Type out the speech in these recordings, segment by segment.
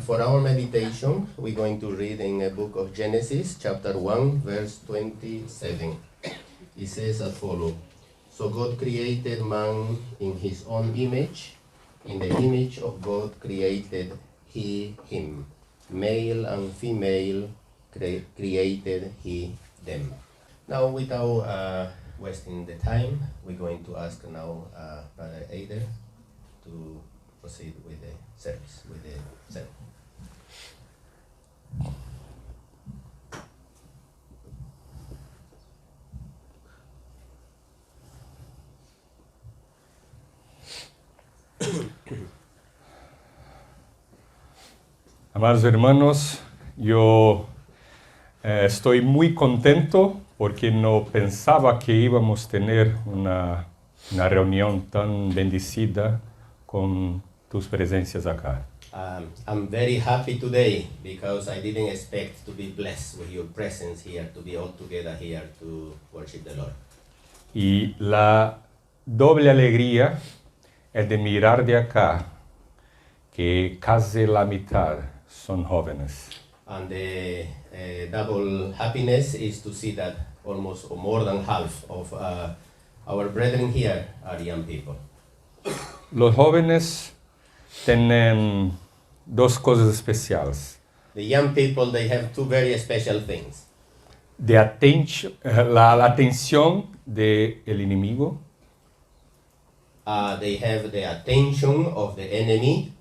For our meditation, we're going to read in the book of Genesis, chapter 1, verse 27. It says as follows: So God created man in his own image. In the image of God created he him. Male and female created he them. Now, without wasting the time, we're going to ask now Brother Aider to proceed with the service, Amados hermanos, yo estoy muy contento porque no pensaba que íbamos a tener una reunión tan bendecida con tus presencias acá. I'm very happy today because I didn't expect to be blessed with your presence here, to be all together here to worship the Lord. Y la doble alegría es de mirar de acá que casi la mitad son jóvenes. And the double happiness is to see that almost or more than half of our brethren here are young people. Los jóvenes tienen dos cosas especiales. The young people, they have two very special things. La atención del enemigo. They have the attention of the enemy.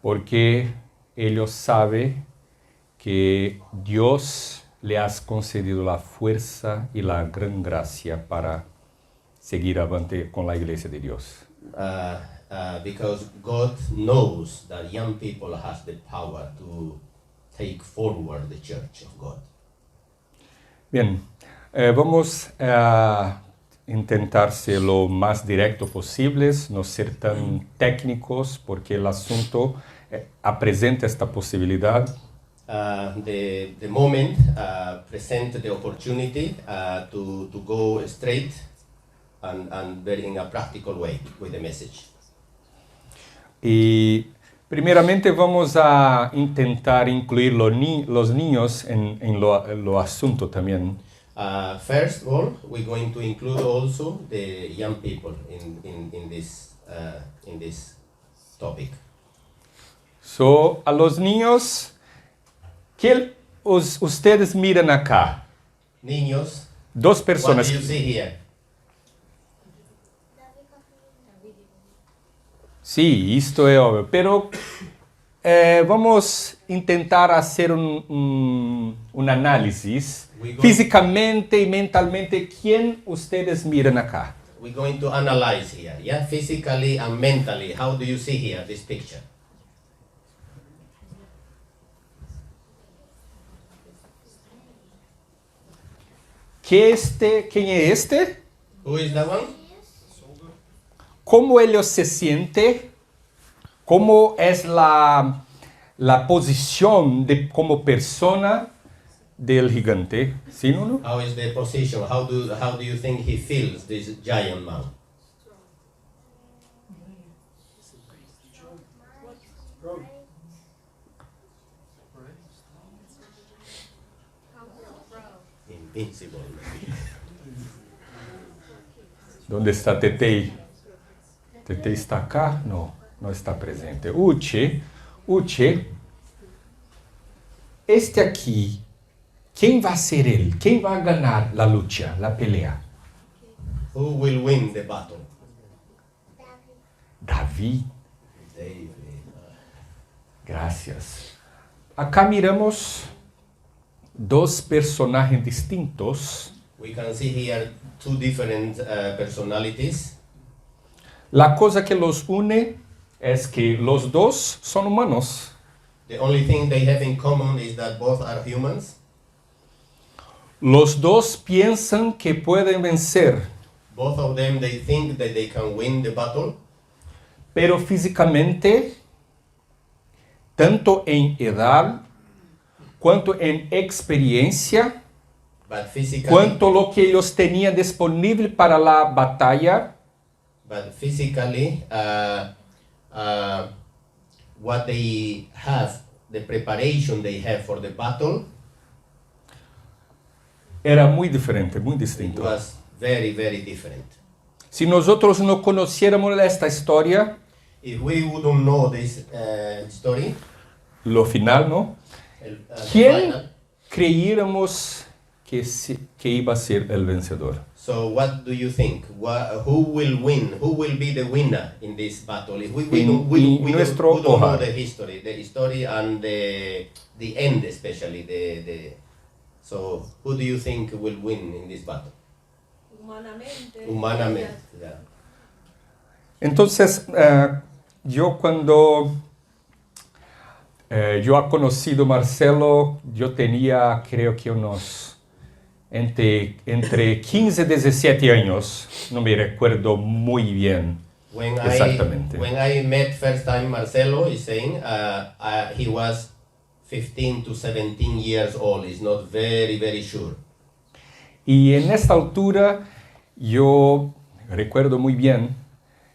Porque ellos saben que Dios le ha concedido la fuerza y la gran gracia para seguir adelante con la iglesia de Dios. Because God knows that young people has the power to take forward the church of God. Bien, vamos a intentar ser lo más directo posible, no ser tan técnicos, porque el asunto presenta esta posibilidad. The moment present the opportunity to go straight and very in a practical way with the message. Y primeramente vamos a intentar incluir los niños en lo asunto también. First of all, we're going to include also the young people in this topic. So, a los niños, ¿qué ustedes miran acá? Niños, dos personas. What do you see here? Sí, esto es obvio, pero vamos a intentar hacer un análisis físicamente y mentalmente. ¿Quién ustedes miran acá? We're going to analyze here, yeah, physically and mentally. How do you see here this picture? ¿Quién es este? Who is that one? ¿Cómo ellos se sienten? ¿Cómo es la posición como persona del gigante? ¿Sí, no? How is the position? How do you think he feels, this giant man? Invincible. ¿Dónde está Tetei? Tetei está acá? No, no está presente. Uche, este aquí, ¿quién va a ser él? ¿Quién va a ganar la lucha, la pelea? Who will win the battle? David. David. Gracias. Acá miramos dos personajes distintos. We can see here two different personalities. La cosa que los une es que los dos son humanos. The only thing they have in common is that both are humans. Los dos piensan que pueden vencer. Both of them, they think that they can win the battle. Pero físicamente, tanto en edad, cuanto en experiencia, But physically, cuanto lo que ellos tenían disponible para la batalla, what they have, the preparation they have for the battle, era muy diferente, muy it distinto. was very, very different. Si nosotros no conociéramos esta historia, If we wouldn't know this story, lo final, ¿no? the ¿Quién final, creyéramos que iba a ser el vencedor? so what do you think? Who will win? Who will be the winner in this battle? If we nuestro don't know hogar. the history and the end especially, so who do you think will win in this battle? Humanamente. Yeah. Entonces, yo cuando yo he conocido a Marcelo, yo tenía creo que unos entre 15 y 17 años, no me recuerdo muy bien exactamente. When I met first time Marcelo is saying he was 15 to 17 years old. He's not very, very sure. Y en esta altura, yo recuerdo muy bien,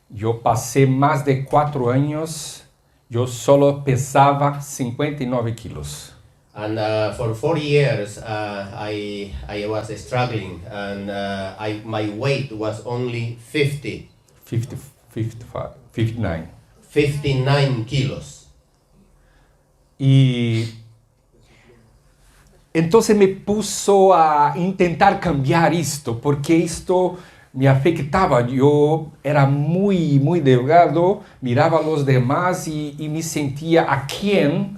yo pasé más de 4 años, yo solo pesaba 59 kilos. And for 4 years, I was struggling, and my weight was only 59. 59 kilos. Y entonces me puso a intentar cambiar esto, porque esto me afectaba. Yo era muy, muy delgado, miraba a los demás y me sentía a quién.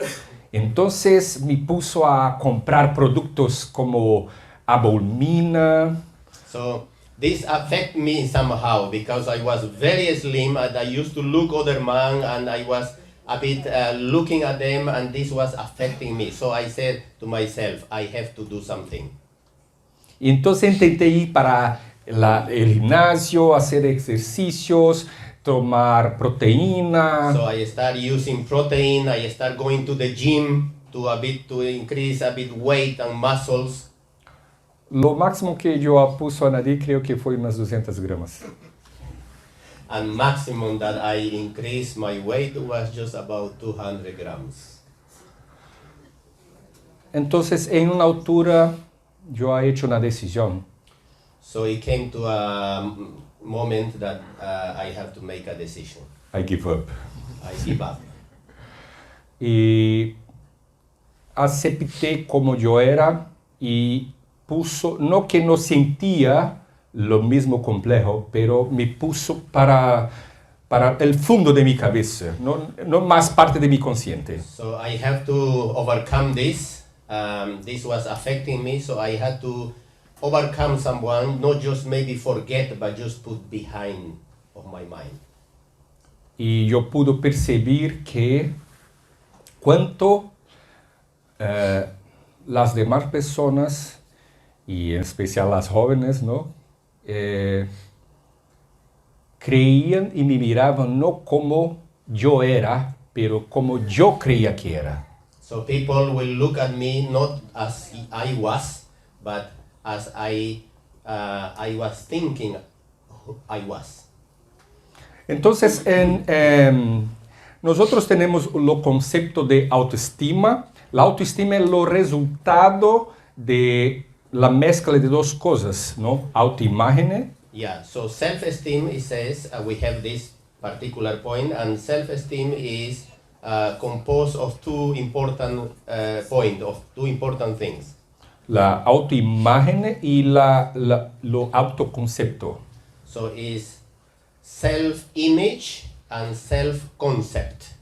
Entonces me puso a comprar productos como albumina. So this affect me somehow because I was very slim and I used to look other man and I was a bit looking at them and this was affecting me. So I said to myself, I have to do something. Y entonces intenté ir para el gimnasio, hacer ejercicios, tomar proteína. So I start using protein, I start going to the gym to increase a bit weight and muscles. Lo máximo que yo puse a añadir creo que fue unas 200 gramas. And maximum that I increased my weight was just about 200 grams. Entonces, en una altura, yo he hecho una decisión. So it came to a moment that I have to make a decision. I give up. I give up. Y acepté como yo era y puso, no que no sentía lo mismo complejo, pero me puso para el fondo de mi cabeza, no más parte de mi consciente. So I have to overcome this. This was affecting me, so I had to overcome someone, not just maybe forget, but just put behind of my mind. Y yo pude percibir que cuanto las demás personas, y en especial las jóvenes, ¿no? Creían y me miraban no como yo era, pero como yo creía que era. So people will look at me not as I was, but as I was thinking I was. Entonces, nosotros tenemos el concepto de autoestima. La autoestima es el resultado de la mezcla de dos cosas, ¿no? Autoimagen. Yeah, so self-esteem, it says, we have this particular point, and self-esteem is composed of two important things. La autoimagen y lo autoconcepto. So it's self-image and self-concept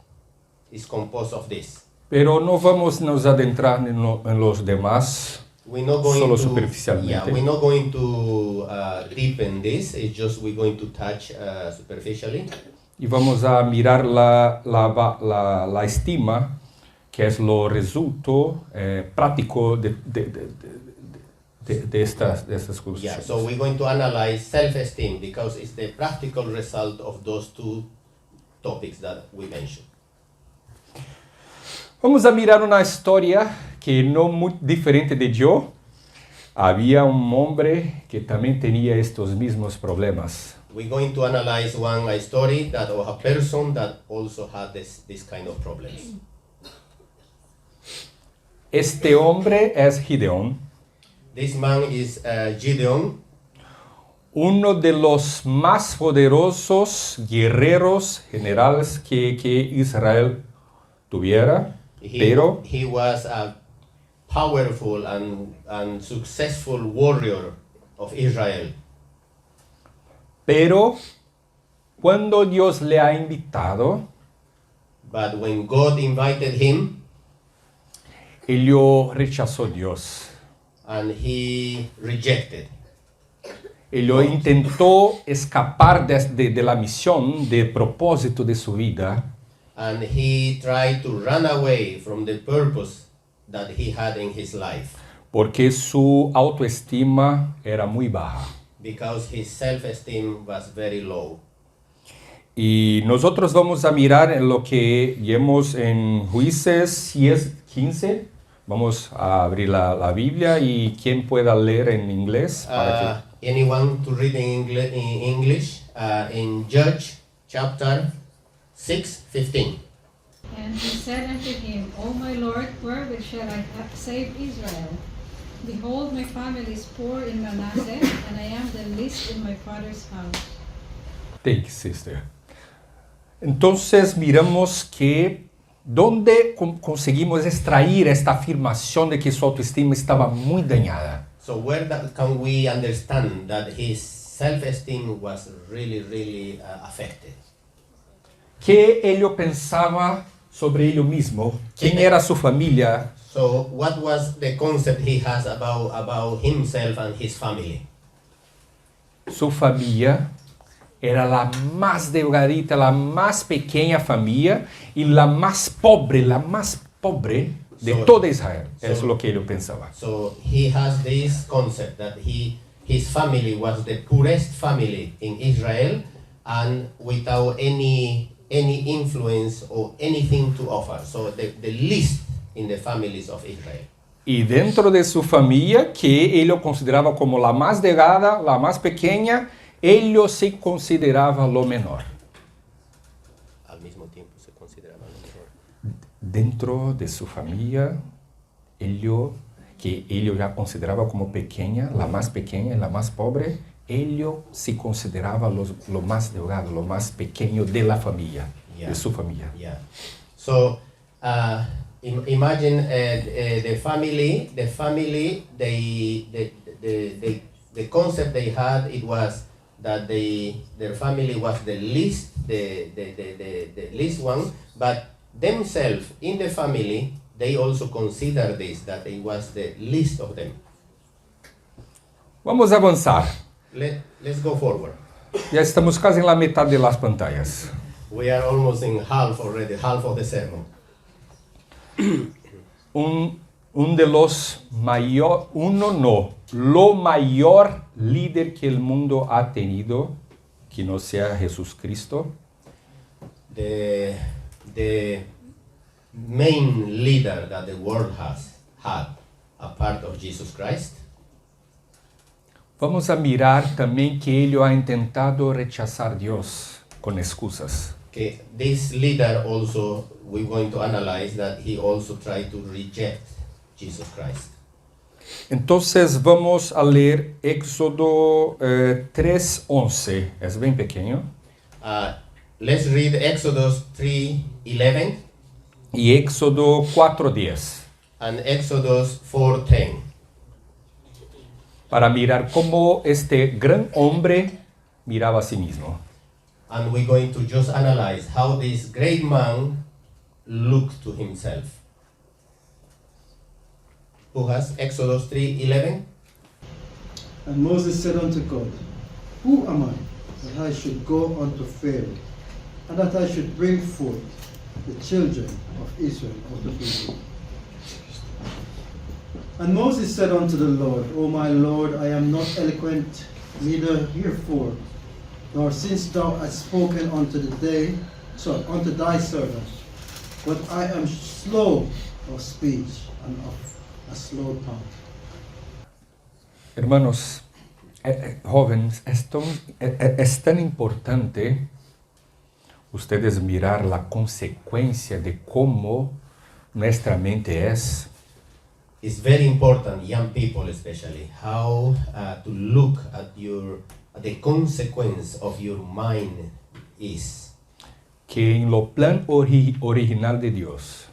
is composed of this. Pero no vamos a nos adentrar en los demás. Solo superficialmente. Yeah, we're not going to deepen this. It's just we're going to touch superficially. Y vamos a mirar la estima, que es lo resultado práctico de estas cosas. Yeah, so we're going to analyze self-esteem because it's the practical result of those two topics that we mentioned. Vamos a mirar una historia que no muy diferente de yo. Había un hombre que también tenía estos mismos problemas. we're going to analyze one story that of a person that also had this kind of problems. Este hombre es Gideón, This man is Gideon, uno de los más poderosos guerreros generales que Israel tuviera, pero he was a powerful and successful warrior of Israel. Pero cuando Dios le ha invitado, But when God invited him él rechazó a Dios. and he rejected, Él intentó escapar de la misión, del propósito de su vida, and he tried to run away from the purpose that he had in his life porque su autoestima era muy baja. because his self-esteem was very low. Y nosotros vamos a mirar en lo que vemos en Jueces 15. Vamos a abrir la Biblia y quien pueda leer en inglés. Anyone to read in English in Judge chapter 6:15. And he said unto him, O my Lord, wherewith shall I save Israel? Behold, my family is poor in Manasseh, and I am the least in my father's house. Thank you, sister. Entonces miramos que donde conseguimos extraer esta afirmación de que su autoestima estaba muy dañada. So where can we understand that his self-esteem was really affected? ¿Qué él pensaba sobre él mismo? ¿Quién era su familia? So what was the concept he has about himself and his family? Su familia era la más delgadita, la más pequeña familia y la más pobre de toda Israel. Eso es lo que él pensaba. So he has this concept that his family was the poorest family in Israel and without any influence or anything to offer. So the least in the families of Israel. Y dentro de su familia, que él consideraba como la más delgada, la más pequeña, él se consideraba lo menor. Al mismo tiempo se consideraba lo mejor. Dentro de su familia, que él ya consideraba como pequeña, la más pequeña y la más pobre, él se consideraba lo más delgado, lo más pequeño de la familia, de su familia. Yeah. So imagine the family. The concept they had, it was that their family was the least one, but themselves in the family they also consider this, that it was the least of them. Vamos avanzar. Let's go forward. Ya estamos casi en la mitad de las pantallas. We are almost in half already, half of the sermon. Lo mayor líder que el mundo ha tenido, que no sea Jesucristo. The main leader that the world has had, apart of Jesus Christ. Vamos a mirar también que él ha intentado rechazar a Dios con excusas. Okay, this leader also, we're going to analyze that he also tried to reject Jesus Christ. Entonces vamos a leer Éxodo 3:11. Es bien pequeño. Let's read Exodus 3:11 y Éxodo 4:10. and Exodus 4:10. Para mirar cómo este gran hombre miraba a sí mismo. And we're going to just analyze how this great man looked to himself. Who has Exodus 3:11? And Moses said unto God, Who am I, that I should go unto Pharaoh, and that I should bring forth the children of Israel out of Egypt? And Moses said unto the Lord, O my Lord, I am not eloquent, neither herefore, nor since thou hast spoken unto thy servant, but I am slow of speech and of a slow tongue. Hermanos, Jóvenes, es tan importante ustedes mirar la consecuencia de cómo nuestra mente es. It's very important, young people especially, how to look at the consequence of your mind is. Que en lo plan original de Dios,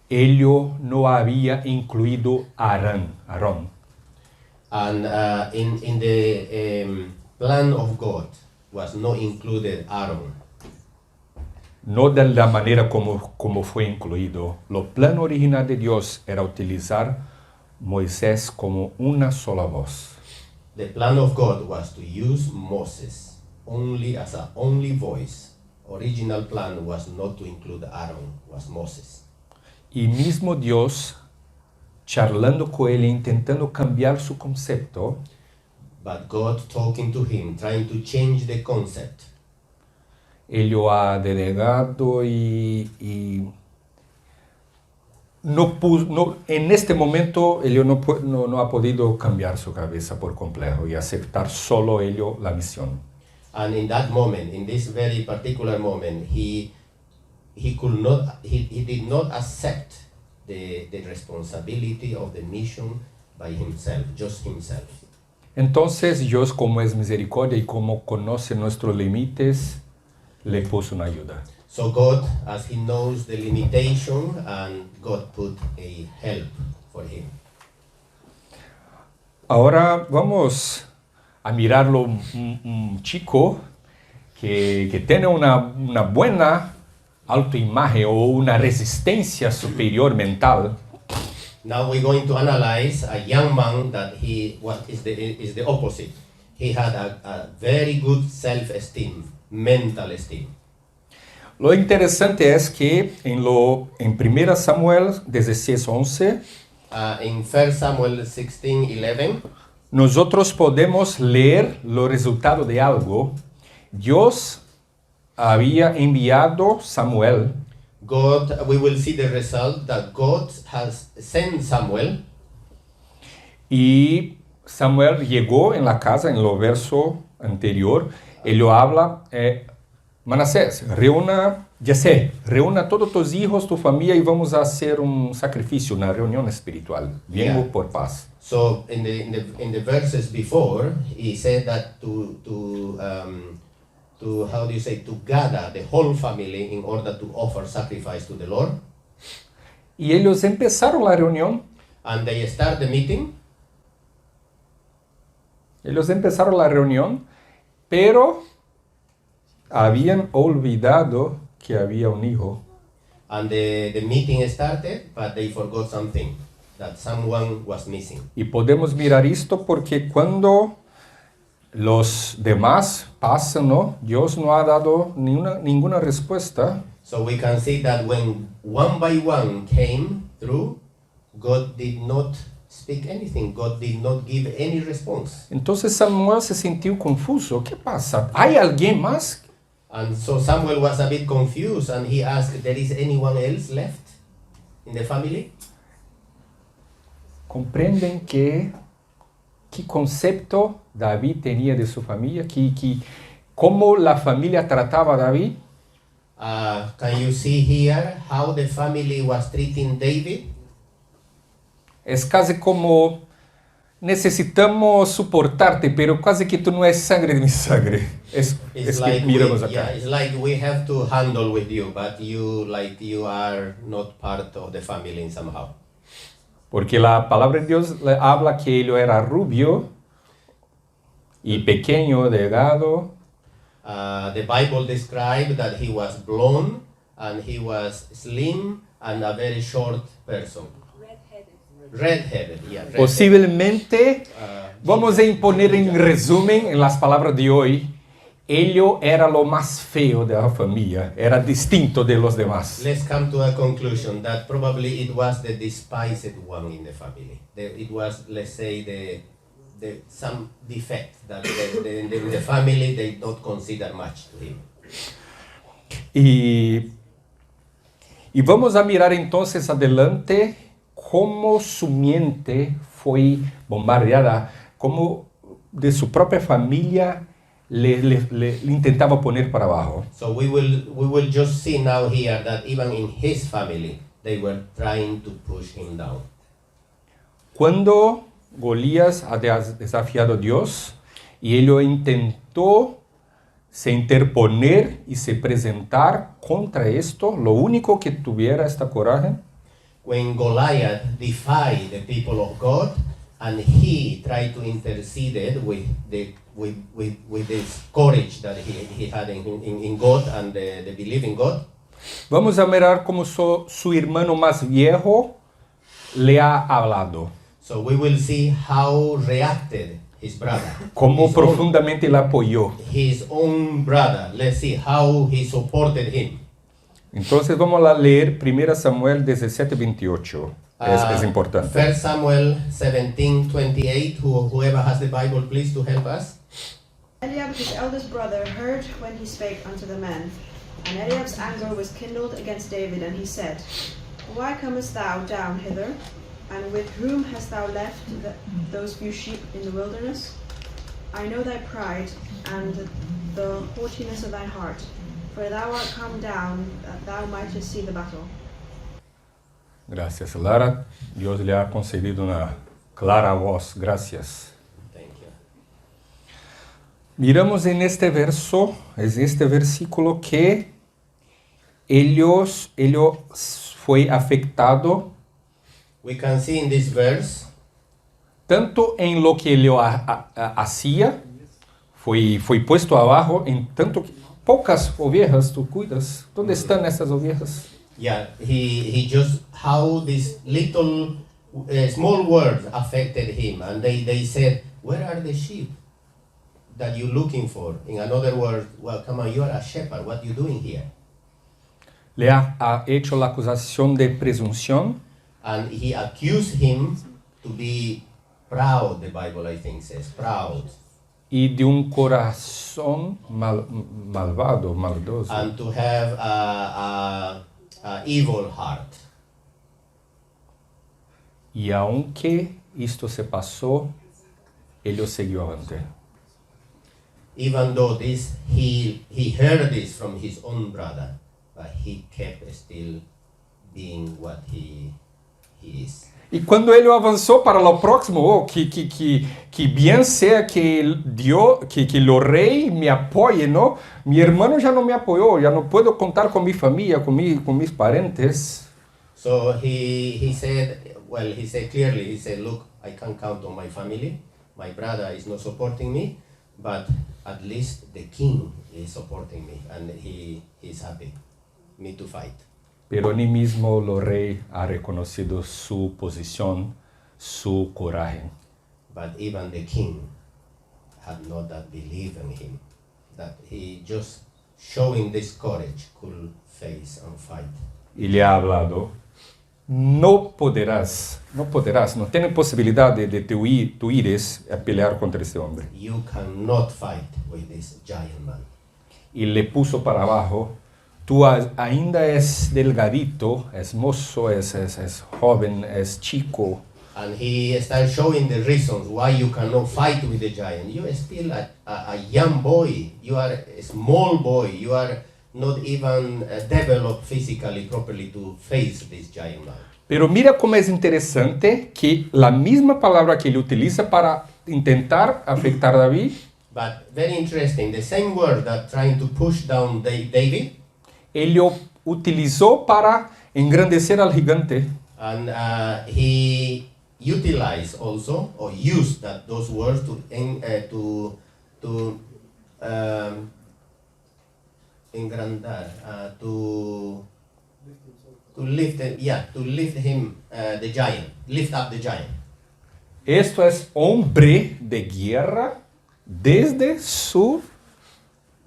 Él no había incluido a Aarón. And in the plan of God was not included Aaron. No de la manera como fue incluido. Lo plan original de Dios era utilizar Moisés como una sola voz. The plan of God was to use Moses only as an only voice. Original plan was not to include Aaron, was Moses. Y mismo Dios, charlando con él, intentando cambiar su concepto, But God talking to him, trying to change the concept. Él lo ha delegado y en este momento él no ha podido cambiar su cabeza por completo y aceptar solo ello la misión. And in that moment, in this very particular moment, he did not accept the responsibility of the mission by himself, just himself. Entonces Dios, como es misericordia y como conoce nuestros límites, le puso una ayuda. So God, as he knows the limitation, and God put a help for him. Ahora vamos a mirarlo un chico que tiene una buena autoimagen o una resistencia superior mental. Now we're going to analyze a young man that is the opposite. He had a very good self-esteem, mental esteem. Lo interesante es que en 1 Samuel 16:11 In 1 Samuel 16:11, nosotros podemos leer los resultados de algo. Dios había enviado Samuel we will see the result that God has sent Samuel. y Samuel llegó en la casa, en el verso anterior, él lo habla, Manasés, reúna todos tus hijos, tu familia y vamos a hacer un sacrificio, una reunión espiritual. Vengo Yeah. por paz. So in the verses before, he said that to how do you say, to gather the whole family in order to offer sacrifice to the Lord. Y ellos empezaron la reunión. And they start the meeting. Pero habían olvidado que había un hijo. And the meeting started, but they forgot something, that someone was missing. Y podemos mirar esto porque cuando los demás pasan, ¿no? Dios no ha dado ninguna respuesta. So we can see that when one by one came through, God did not speak anything. God did not give any response. Entonces Samuel se sintió confuso. ¿Qué pasa? ¿Hay alguien más? And so Samuel was a bit confused, and he asked, there is anyone else left in the family? ¿Comprenden qué concepto David tenía de su familia? ¿Cómo la familia trataba a David? Can you see here how the family was treating David? Es casi como necesitamos soportarte, pero casi que tú no es sangre de mi sangre. Es que miramos acá. It's like we have to handle with you, but you are not part of the family in somehow. Porque la palabra de Dios le habla que él era rubio y pequeño, delgado. The Bible describes that he was blonde and he was slim and a very short person. Redheaded, yeah. Redheaded. Posiblemente, vamos a imponer en resumen en las palabras de hoy, él era lo más feo de la familia, era distinto de los demás. Let's come to a conclusion that probably it was the despised one in the family. It was, let's say, some defect that the family they don't consider much to him. Y vamos a mirar entonces adelante cómo su mente fue bombardeada, cómo de su propia familia le intentaba poner para abajo. So we will just see now here that even in his family, they were trying to push him down. Cuando Golias ha desafiado a Dios y él intentó se interponer y se presentar contra esto, lo único que tuviera esta coraje, When Goliath defied the people of God, and he tried to intercede with this courage that he had in God and the belief in God. vamos a mirar cómo su hermano más viejo le ha hablado, So we will see how reacted his brother. cómo his profundamente le apoyó. his own brother. Let's see how he supported him. Entonces vamos a leer 1 Samuel 17:28. Es importante. 1 Samuel 17:28. Whoever has the Bible, please to help us. Eliab his eldest brother heard when he spake unto the men, and Eliab's anger was kindled against David, and he said, Why comest thou down hither? And with whom hast thou left those few sheep in the wilderness? I know thy pride and the haughtiness of thy heart, for thou art come down that thou mightest see the battle. Gracias, Lara. Dios le ha concedido una clara voz. Gracias. Thank you. Miramos en este verso, es este versículo que ellos fue afectado We can see in this verse tanto en lo que ele hacía, foi puesto abajo, en tanto que poucas ovejas tú cuidas. ¿Dónde están estas ovejas? yeah, he just how this little small words affected him, and they said, where are the sheep that you're looking for? In another word, well, come on, you are a shepherd, what are you doing here? Le ha hecho la acusación de presunción And he accused him to be proud, the Bible I think says, proud, y de un corazón malvado, maldoso. and to have a evil heart. Y aunque esto se pasó, ele seguiu avante. Even though this, he heard this from his own brother, but he kept still being what he is. E quando ele avançou para o próximo, que bien sea que Dios, que o rei me apoie, não? Mi hermano já não me apoiou, já não puedo contar com minha família, com mis parentes. So he said, well, he said clearly, he said, look, I can't count on my family. My brother is not supporting me, but at least the king is supporting me, and he is happy me to fight. Pero ni mismo o rei ha reconocido su posición, su coraje. But even the king had not that belief in him, that he just showing this courage could face and fight. E lhe ha hablado, no poderás, no tienes posibilidad de tu ires a pelear contra este hombre. You cannot fight with this giant man. Y le puso para abajo, tú ainda es delgadito, es mozo, es joven, es chico. And he started showing the reasons why you cannot fight with the giant. You are still a young boy. You are a small boy. You are not even developed physically properly to face this giant man. Pero mira como es interesante que la misma palabra que él utiliza para intentar afectar a David, But very interesting, the same word that trying to push down David, ele utilizou para engrandecer al gigante. and he utilized also or used those words to engrandar, to lift him, the giant, lift up the giant. Esto es hombre de guerra desde su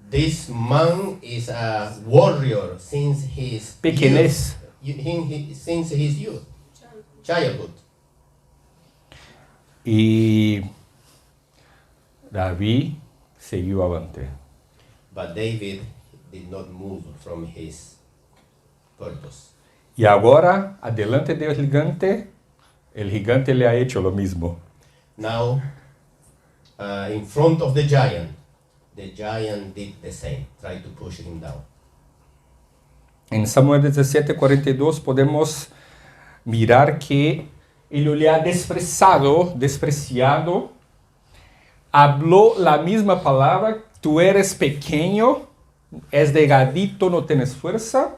This man is a warrior since his pequenez. Since his youth, childhood. E Davi seguiu avante. But David did not move from his purpose. E agora, adelante del gigante, el gigante le ha hecho lo mismo. Now, in front of the giant did the same, tried to push him down. En Samuel 17:42 podemos mirar que ele lhe ha despreciado, habló la misma palabra, tú eres pequeño, es delgadito, no tienes fuerza,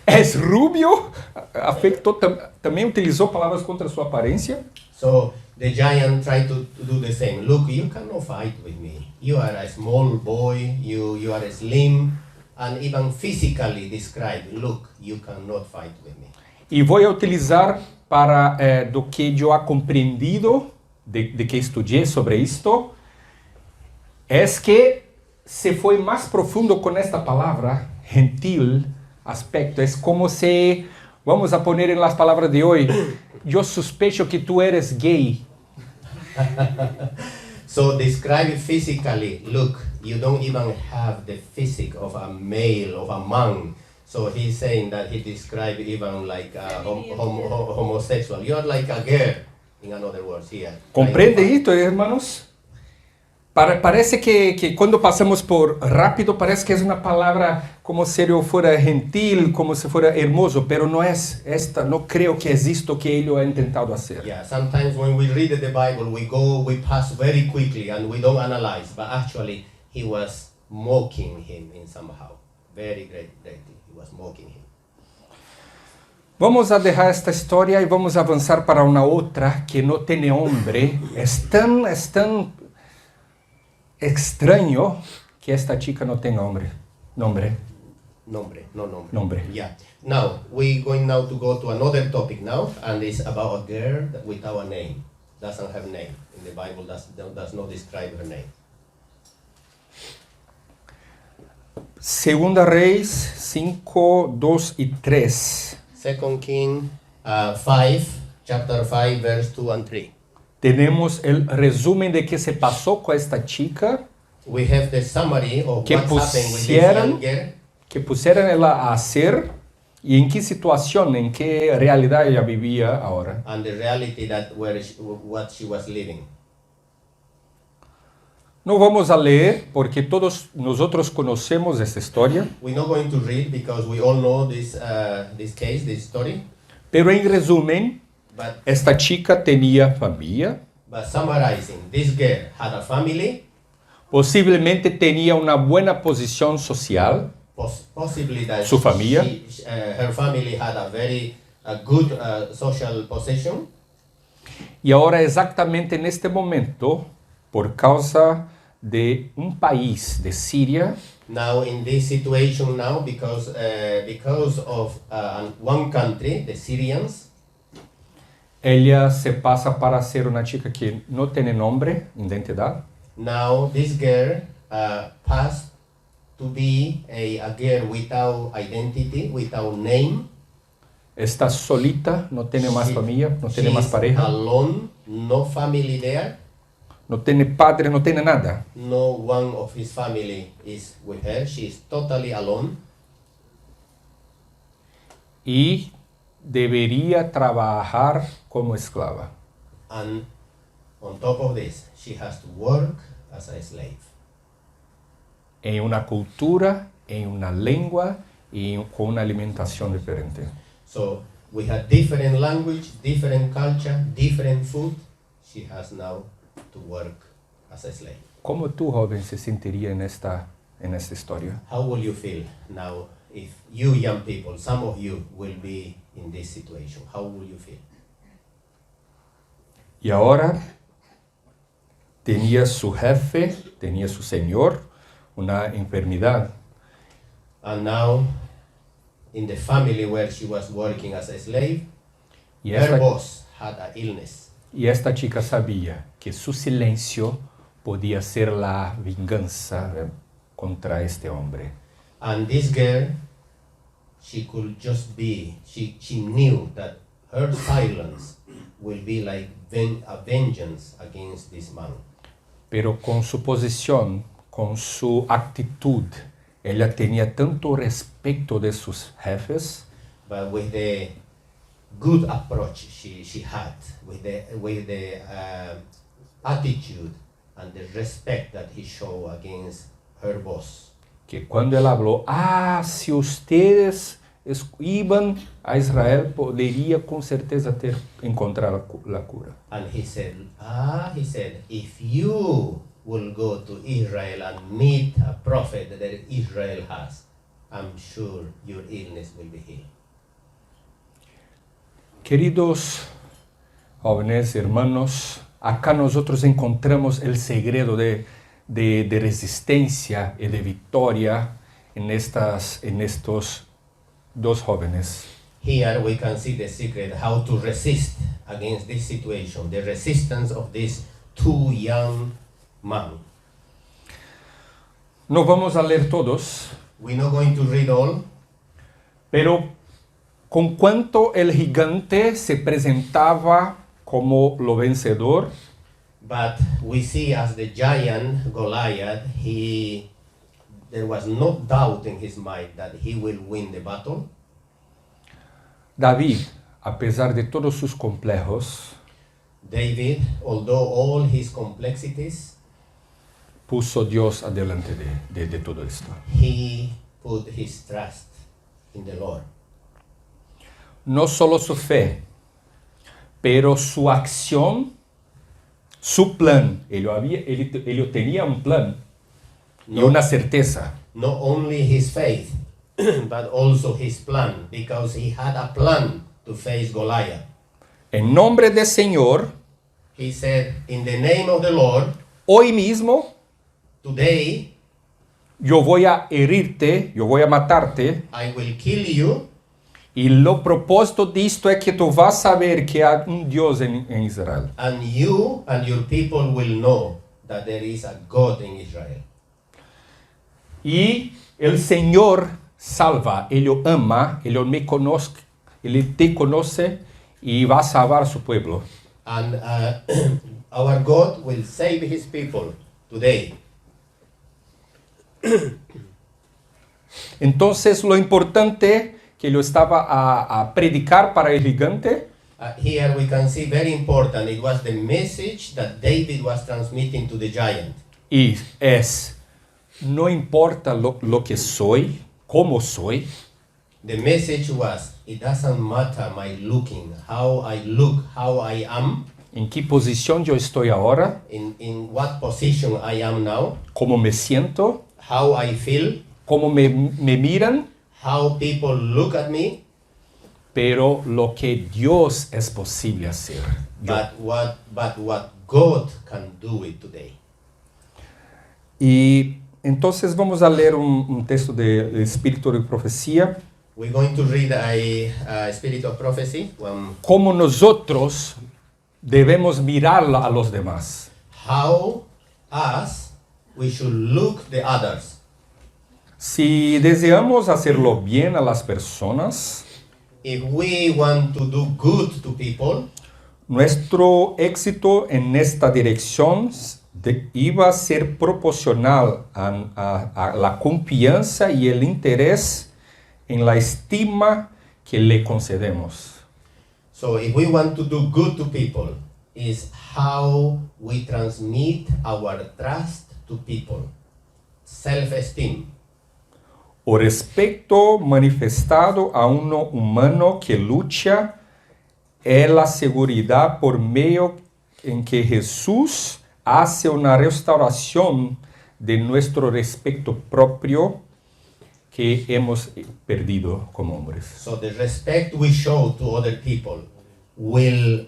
es rubio, afectó, também utilizou palavras contra sua aparência. So the giant tried to do the same. Look, you cannot fight with me. You are a small boy, you are slim, and even physically described, look, you cannot fight with me. E vou utilizar para do que eu ha compreendido, de que estudei sobre isto, é que se foi mais profundo com esta palavra, gentil, aspecto, é como se, vamos a poner en las palabras de hoy, yo sospecho que tú eres gay. So describe physically, look, you don't even have the physique of a male, of a man. So he's saying that he described even like a homosexual. You're like a girl, in other words here. ¿Comprende esto, hermanos? Parece que quando passamos por rápido, parece que é uma palavra como se eu fuera gentil, como se fuera hermoso, pero no es esta, no creo que es esto que ele ha intentado hacer. Yeah, sometimes when we read the Bible, we pass very quickly and we don't analyze, but actually he was mocking him in somehow. Very greatly, he was mocking him. Vamos a dejar esta história e vamos avançar para uma outra que não tem nombre. É tão extraño que esta chica no tenga nombre. Nombre. Yeah. Now, we're going now to go to another topic now, and it's about a girl without a name. Doesn't have name. In the Bible, does not describe her name. Segunda Reis 5, 2 y 3. 2 King 5, chapter 5, verse 2 and 3. Tenemos el resumen de qué se pasó con esta chica. We have the summary of que what happened with this young girl. Que pusieron ella a hacer y en qué situación, en qué realidad ella vivía ahora. And the reality that what she was living. No vamos a leer porque todos nosotros conocemos esta historia. We're not going to read because we all know this case, this story. Pero en resumen, esta chica tenía familia. But summarizing, this girl had a family. Posiblemente tenía una buena posición social. Possibly that su familia. Her family had a very good social position. Y ahora exactamente en este momento, por causa de un país de Siria. Now in this situation now, because of one country, the Syrians. Ella se pasa para ser una chica que no tiene nombre, identidad. Now this girl passed to be a girl without identity, without name. Está solita, no tiene más familia, no tiene más pareja. Alone, no family there. No tiene padre, no tiene nada. No one of his family is with her. She is totally alone. Y debería trabajar como esclava. And on top of this, she has to work as a slave. En una cultura, en una lengua y con una alimentación diferente. So we have different language, different culture, different food. She has now to work as a slave. ¿Cómo tú, joven, se sentiría en esta historia? How will you feel now if you young people, some of you, will be in this situation? How will you feel? Y ahora tenía su jefe, tenía su señor, una enfermedad. And now, in the family where she was working as a slave, y her boss had an illness. Y esta chica sabía que su silencio podía ser la venganza contra este hombre. And this girl, she could just be, she knew that her silence will be like a vengeance against this man. Pero con su posición, con su actitud, ella tenía tanto respeto de sus jefes. But with the good approach she had, with the attitude and the respect that he showed against her boss. Que cuando él habló, si ustedes iban a Israel, poderia com certeza encontrar la cura. And he said, if you will go to Israel and meet a prophet that Israel has, I'm sure your illness will be healed. Queridos jóvenes, hermanos, acá nosotros encontramos el segredo de resistencia y de victoria en estos dos jóvenes. Here we can see the secret how to resist against this situation, the resistance of these two young men. No vamos a leer todos, We're not going to read all, pero con cuanto el gigante se presentaba como lo vencedor, but we see as the giant Goliath, there was no doubt in his mind that he will win the battle. David, a pesar de todos sus complejos, David, although all his complexities, puso Dios adelante de todo esto. he put his trust in the Lord. No solo su fe, pero su acción, su plan. Él tenía un plan y una certeza. Not only his faith, but also his plan, because he had a plan to face Goliath. En nombre del Señor, He said, in the name of the Lord, hoy mismo today yo voy a herirte, yo voy a matarte. I will kill you, Y lo propósito de esto es que tú vas a saber que hay un Dios en Israel. and you and your people will know that there is a God in Israel. Y el Señor salva, Él ama, Él me conoce, Él te conoce y va a salvar a su pueblo. And our God will save his people today. Entonces lo importante que lo estaba a predicar para el gigante Here we can see very important, it was the message that David was transmitting to the giant. y es, no importa lo que soy, cómo soy, The message was, it doesn't matter my looking, how I look, how I am, en qué posición yo estoy ahora, in what position I am now, cómo me siento, how I feel, cómo me miran, how people look at me, pero lo que Dios es posible hacer. but what God can do it today. Y entonces vamos a leer un texto del Espíritu de Profecía, We're going to read a Spirit of Prophecy, cómo nosotros debemos mirar a los demás. how us, we should look the others. Si deseamos hacerlo bien a las personas, If we want to do good to people, nuestro éxito en esta dirección iba a ser proporcional a la confianza y el interés en la estima que le concedemos. so if we want to do good to people, is how we transmit our trust to people, self-esteem. O respeto manifestado a uno humano que lucha es la seguridad por medio en que Jesús hace una restauración de nuestro respeto propio que hemos perdido como hombres. So the respect we show to other people will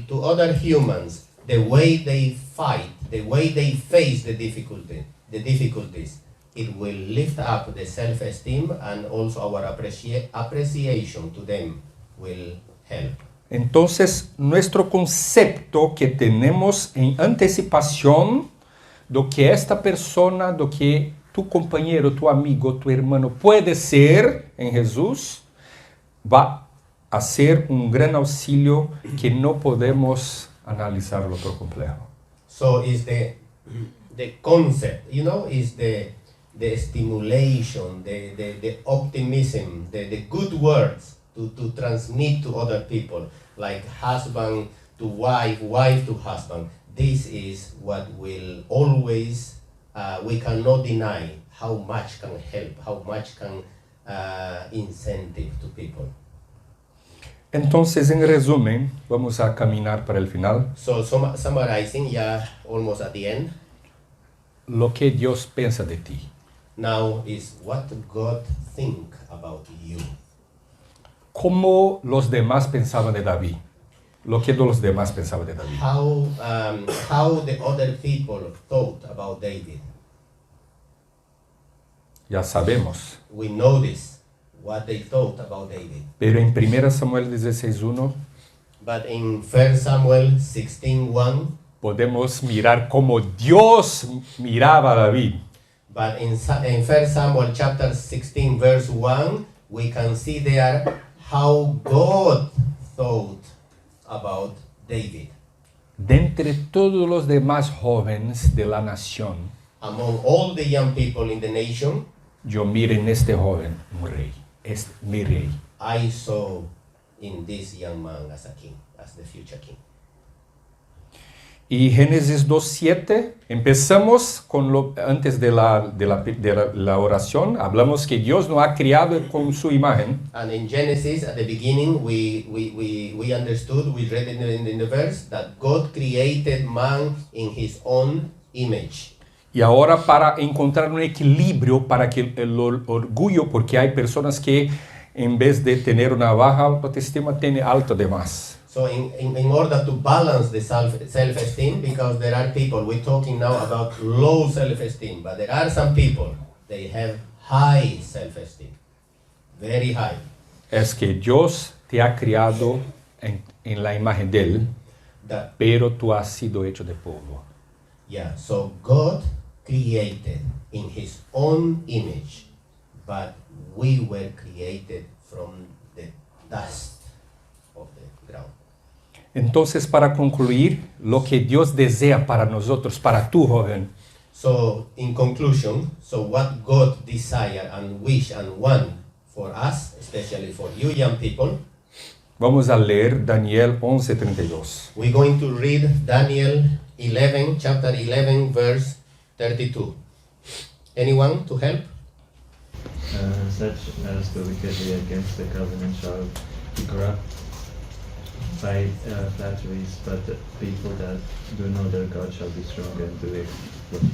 to other humans, the way they fight, the way they face the difficulties, it will lift up the self-esteem, and also our appreciation to them will help. Entonces, nuestro concepto que tenemos en anticipación do que esta persona, do que tu compañero, tu amigo, tu hermano puede ser en Jesús, va a ser un gran auxilio que no podemos analizarlo por complejo. So is the concept, is the stimulation, the optimism, the good words to transmit to other people, like husband to wife, wife to husband. this is what will always, we cannot deny how much can help, how much can incentive to people. Entonces, en resumen, vamos a caminar para el final. So summarizing, almost at the end, Lo que Dios piensa de ti. now is what God think about you. ¿Cómo los demás pensaban de David? Lo que los demás pensaban de David. How the other people thought about David. Ya sabemos. We know this, what they thought about David. Pero en 1 Samuel 16:1 But in 1 Samuel 16:1, podemos mirar cómo Dios miraba a David. but in 1 Samuel chapter 16 verse 1, we can see there how God thought about David. De entre todos los demás jóvenes de la nación, Among all the young people in the nation, yo miro en este joven un rey. Es mi rey. I saw in this young man as a king, as the future king. Y Génesis 2:7, empezamos con lo antes de la oración, hablamos que Dios nos ha creado con su imagen. And in Genesis, at the beginning, we understood, we read in the verse, that God created man in his own image. Y ahora para encontrar un equilibrio para que el orgullo, porque hay personas que en vez de tener una baja autoestima, tienen alto de más. So in order to balance the self-esteem, because there are people, we're talking now about low self-esteem, but there are some people, they have high self-esteem, very high. Es que Dios te ha creado en la imagen de Él, pero tú has sido hecho de polvo. Yeah, so God created in his own image, but we were created from the dust of the ground. Entonces, para concluir, lo que Dios desea para nosotros, para tu joven, So in conclusion, so what God desire and wish and want for us, especially for you young people, vamos a leer Daniel 11:32. we're going to read Daniel 11, chapter 11, verse 32. Anyone to help? Such as go wickedly against the covenant shall be corrupt by flatteries, but the people that do know their God shall be strong and do exploits.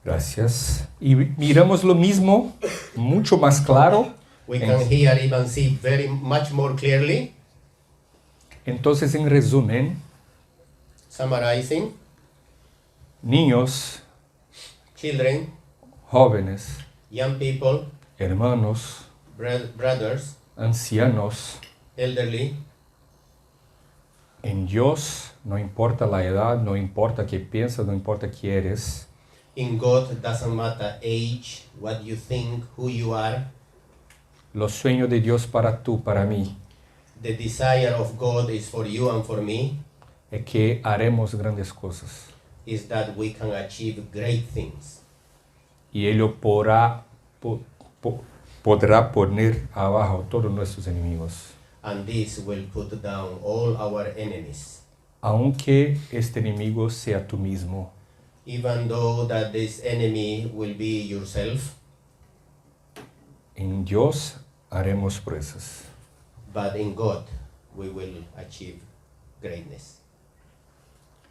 Gracias. Y miramos lo mismo, mucho más claro. We can hear, even see very much more clearly. Entonces, en resumen, Summarizing, niños, children, jóvenes, young people, hermanos, brothers, ancianos, elderly, en Dios no importa la edad, no importa qué piensas, no importa qué eres. in God doesn't matter age, what you think, who you are. Los sueños de Dios para tú, para mí, The desire of God is for you and for me, es que haremos grandes cosas. is that we can achieve great things. Y Él podrá poner abajo todos nuestros enemigos. And this will put down all our enemies. Aunque este enemigo sea tú mismo, Even though that this enemy will be yourself, en Dios haremos proezas. but in God we will achieve greatness.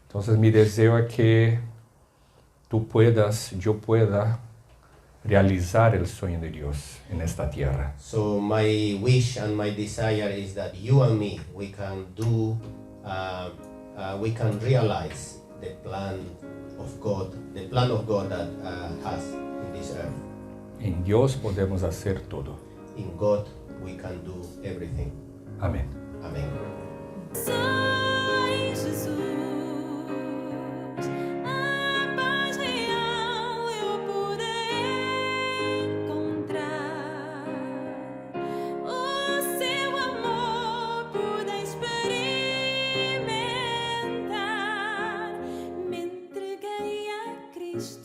Entonces mi deseo es que tú puedas, yo pueda realizar el sueño de Dios en esta tierra. So my wish and my desire is that you and me, we can do, we can realize the plan of God that has in this earth. En Dios podemos hacer todo. In God we can do everything. Amén. Amen. Só em Jesus a paz real eu pude encontrar. O seu amor pude experimentar. Me entreguei a Cristo.